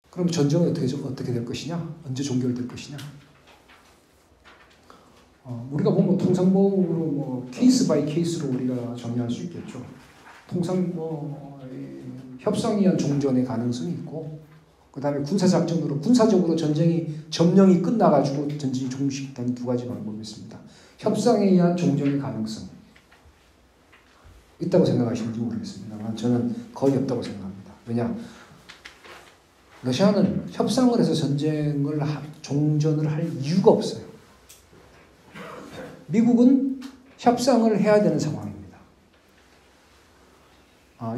그럼 전쟁은 어떻게 될 것이냐? 언제 종결될 것이냐? 우리가 보면 통상적으로 뭐 케이스 바이 케이스로 우리가 정의할 수 있겠죠. 통상 협상에 의한 종전의 가능성이 있고, 그 다음에 군사작전으로 군사적으로 점령이 끝나가지고 전쟁이 종식되는 두 가지 방법이 있습니다. 협상에 의한 종전의 가능성 있다고 생각하시는지 모르겠습니다만 저는 거의 없다고 생각합니다. 왜냐? 러시아는 협상을 해서 종전을 할 이유가 없어요. 미국은 협상을 해야 되는 상황입니다.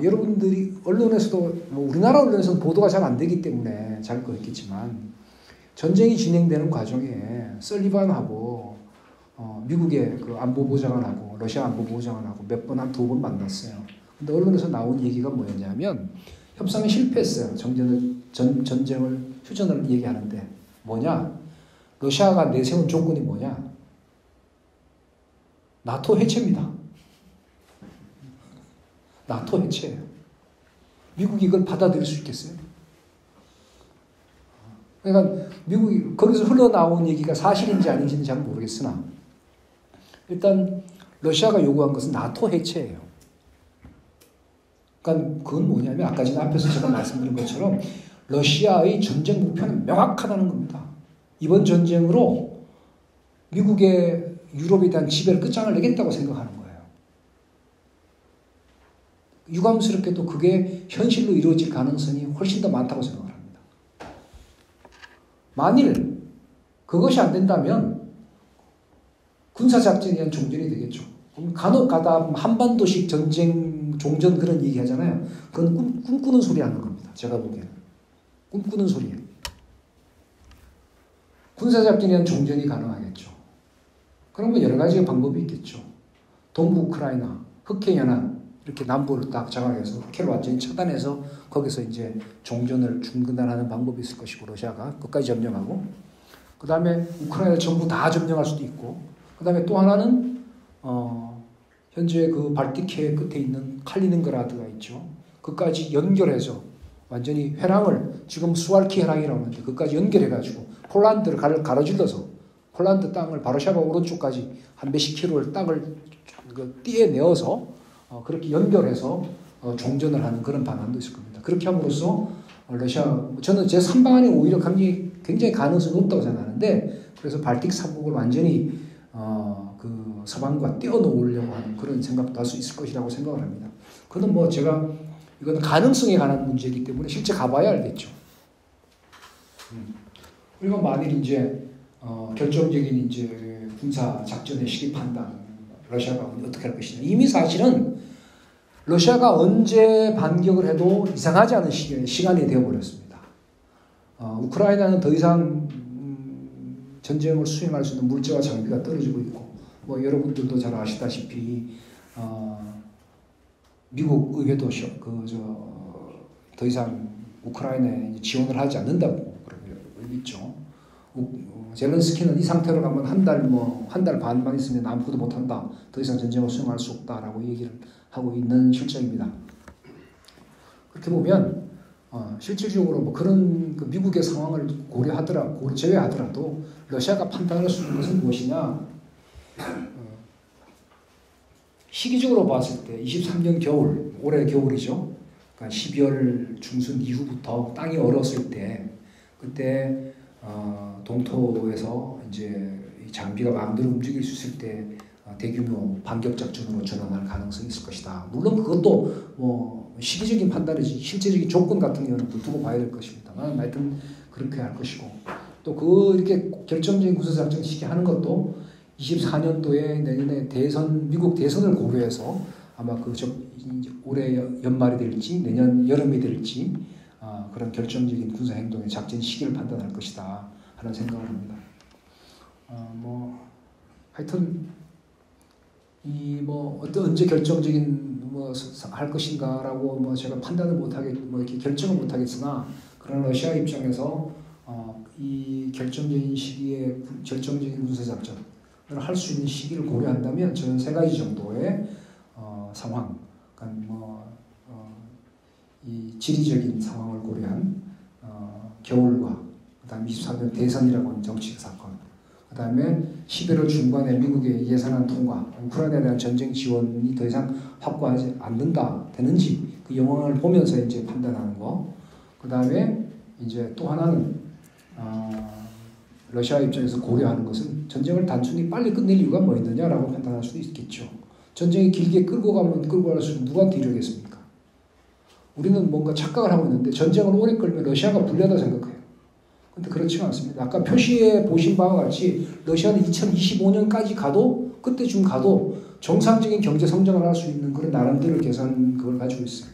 여러분들이 언론에서도 우리나라 언론에서는 보도가 잘 안 되기 때문에 잘 거였겠지만 전쟁이 진행되는 과정에 설리반하고 미국의 그 안보보좌관하고 러시아 안보보좌관하고 몇 번 한 두 번 만났어요. 근데 언론에서 나온 얘기가 뭐였냐면 협상이 실패했어요. 전쟁을 휴전을 얘기하는데 뭐냐? 러시아가 내세운 조건이 뭐냐? 나토 해체입니다. 나토 해체예요. 미국이 이걸 받아들일 수 있겠어요? 그러니까 미국이 거기서 흘러나온 얘기가 사실인지 아닌지는 잘 모르겠으나 일단 러시아가 요구한 것은 나토 해체예요. 그러니까 그건 뭐냐면 아까 전에 앞에서 제가 말씀드린 것처럼 러시아의 전쟁 목표는 명확하다는 겁니다. 이번 전쟁으로 미국의 유럽에 대한 지배를 끝장을 내겠다고 생각하는 거예요. 유감스럽게도 그게 현실로 이루어질 가능성이 훨씬 더 많다고 생각을 합니다. 만일 그것이 안 된다면 군사작전에 의한 종전이 되겠죠. 간혹 가다 한반도식 전쟁 종전 그런 얘기 하잖아요. 그건 꿈꾸는 소리 하는 겁니다. 제가 보기에는. 꿈꾸는 소리예요. 군사작전에 의한 종전이 가능하겠죠. 그러면 여러 가지 방법이 있겠죠. 동부 우크라이나, 흑해연안 이렇게 남부를 딱 장악해서 흑해를 완전히 차단해서 거기서 이제 종전을 중단하는 방법이 있을 것이고 러시아가 끝까지 점령하고 그 다음에 우크라이나를 전부 다 점령할 수도 있고 그 다음에 또 하나는 현재 그 발틱해 끝에 있는 칼리닌그라드가 있죠. 그까지 연결해서 완전히 회랑을 지금 수왈키 회랑이라고 하는데 그까지 연결해가지고 폴란드를 가로질러서 폴란드 땅을 바르샤바 오른쪽까지 한 몇십 킬로를 땅을 떼내어서 그렇게 연결해서 종전을 하는 그런 방안도 있을 겁니다. 그렇게 함으로써 저는 제 3방안이 오히려 굉장히 가능성이 높다고 생각하는데 그래서 발틱 3국을 완전히 그 서방과 떼어놓으려고 하는 그런 생각도 할 수 있을 것이라고 생각을 합니다. 그건 뭐 이건 가능성에 관한 문제이기 때문에 실제 가봐야 알겠죠. 그리고 만일 이제 결정적인 이제 군사 작전의 시기 판단, 러시아가 어떻게 할 것이냐. 이미 사실은 러시아가 언제 반격을 해도 이상하지 않은 시간이 되어버렸습니다. 우크라이나는 더 이상 전쟁을 수행할 수 있는 물자와 장비가 떨어지고 있고, 뭐 여러분들도 잘 아시다시피 미국 의회도 더 이상 우크라이나에 지원을 하지 않는다고 그러고 있죠. 젤렌스키는 이 상태로 가면 한 달 반만 있으면 아무것도 못한다. 더 이상 전쟁을 수행할 수 없다라고 얘기를 하고 있는 실정입니다. 그렇게 보면 실질적으로 뭐 그런 그 미국의 상황을 제외하더라도 러시아가 판단할 수 있는 것은 무엇이냐? 시기적으로 봤을 때 23년 겨울, 올해 겨울이죠. 그러니까 12월 중순 이후부터 땅이 얼었을 때 그때 동토에서 이제 이 장비가 마음대로 움직일 수 있을 때 대규모 반격 작전으로 전환할 가능성이 있을 것이다. 물론 그것도 뭐 시기적인 판단이지 실제적인 조건 같은 경우는 두고 봐야 될 것입니다만 하여튼 그렇게 할 것이고 또 이렇게 결정적인 군사작전 시기 하는 것도 24년도에 내년에 미국 대선을 고려해서 아마 올해 연말이 될지 내년 여름이 될지 그런 결정적인 군사 행동의 작전 시기를 판단할 것이다 하는 생각을 합니다. 하여튼 언제 결정적인 할 것인가라고 제가 판단을 이렇게 결정을 못하겠으나 그런 러시아 입장에서 이 결정적인 시기에 결정적인 군사 작전을 할 수 있는 시기를 고려한다면 저는 세 가지 정도의 상황, 그러니까 이 지리적인 상황을 고려한 겨울과 그다음에 24년 대선이라고 하는 정치 사건, 그다음에 11월 중반에 미국의 예산안 통과, 우크라이나에 대한 전쟁 지원이 더 이상 확보하지 않는다 되는지 그 영향을 보면서 이제 판단하는 거. 그다음에 이제 또 하나는 러시아 입장에서 고려하는 것은 전쟁을 단순히 빨리 끝낼 이유가 뭐 있느냐라고 판단할 수도 있겠죠. 전쟁이 길게 끌고 가면 끌고 갈수록 누구한테 이르겠습니까? 우리는 뭔가 착각을 하고 있는데 전쟁을 오래 끌면 러시아가 불리하다 생각해요. 근데 그렇지가 않습니다. 아까 표시에 보신 바와 같이 러시아는 2025년까지 가도 그때쯤 가도 정상적인 경제 성장을 할 수 있는 그런 나름대로 계산 그걸 가지고 있어요.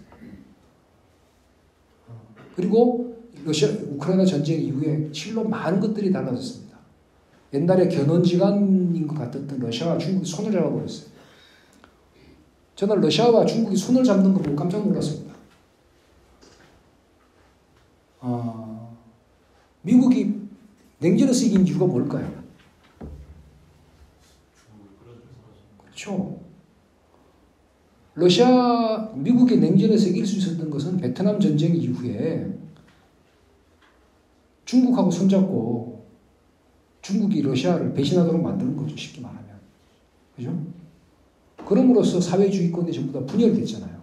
그리고 우크라이나 전쟁 이후에 실로 많은 것들이 달라졌습니다. 옛날에 견원지간인 것 같았던 러시아와 중국이 손을 잡아버렸어요. 저는 러시아와 중국이 손을 잡는 거 보고 깜짝 놀랐습니다. 미국이 냉전에서 이긴 이유가 뭘까요? 그렇죠. 미국이 냉전에서 이길 수 있었던 것은 베트남 전쟁 이후에 중국하고 손잡고 중국이 러시아를 배신하도록 만드는 거죠. 쉽게 말하면. 그죠? 그럼으로써 사회주의권이 전부 다 분열됐잖아요.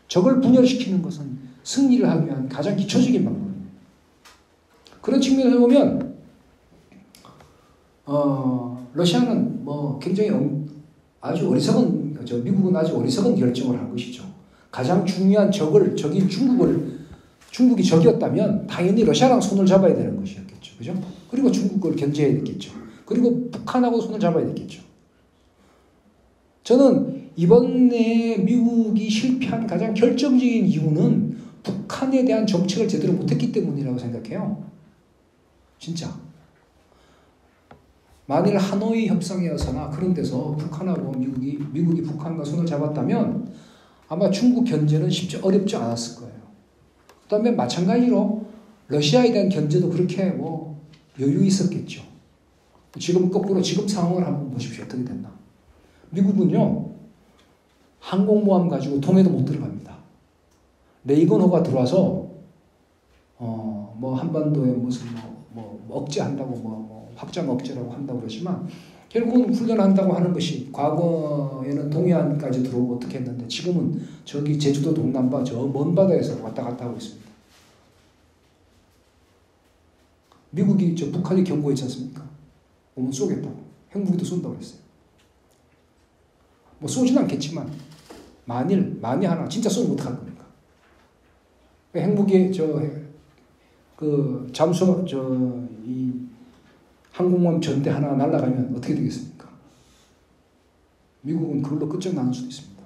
적을 분열시키는 것은 승리를 하기 위한 가장 기초적인 방법입니다. 그런 측면에서 보면 러시아는 뭐 굉장히 아주 어리석은, 미국은 아주 어리석은 결정을 한 것이죠. 가장 중요한 적인 중국이 적이었다면 당연히 러시아랑 손을 잡아야 되는 것이었겠죠. 그죠? 그리고 중국을 견제해야 됐겠죠. 그리고 북한하고 손을 잡아야 됐겠죠. 저는 이번에 미국이 실패한 가장 결정적인 이유는 북한에 대한 정책을 제대로 못했기 때문이라고 생각해요. 진짜. 만일 하노이 협상이어서나 그런 데서 북한하고 미국이 북한과 손을 잡았다면 아마 중국 견제는 쉽지 어렵지 않았을 거예요. 그 다음에 마찬가지로 러시아에 대한 견제도 그렇게 뭐 여유 있었겠죠. 지금 거꾸로 지금 상황을 한번 보십시오. 어떻게 됐나. 미국은요, 항공모함 가지고 동해도 못 들어갑니다. 레이건호가 들어와서 뭐 한반도에 무슨 뭐 억제한다고 확장 억제라고 한다고 그러지만 결국은 훈련한다고 하는 것이 과거에는 동해안까지 들어오고 어떻게 했는데 지금은 저기 제주도 동남바 저 먼 바다에서 왔다 갔다 하고 있습니다. 미국이 북한이 경고했지 않습니까? 오면 쏘겠다고. 핵무기도 쏜다고 그랬어요. 뭐 쏘진 않겠지만 만일 하나 진짜 쏘면 어떡할 겁니까? 핵무기 이 항공모함 전대 하나 날아가면 어떻게 되겠습니까? 미국은 그걸로 끝장나는 수도 있습니다.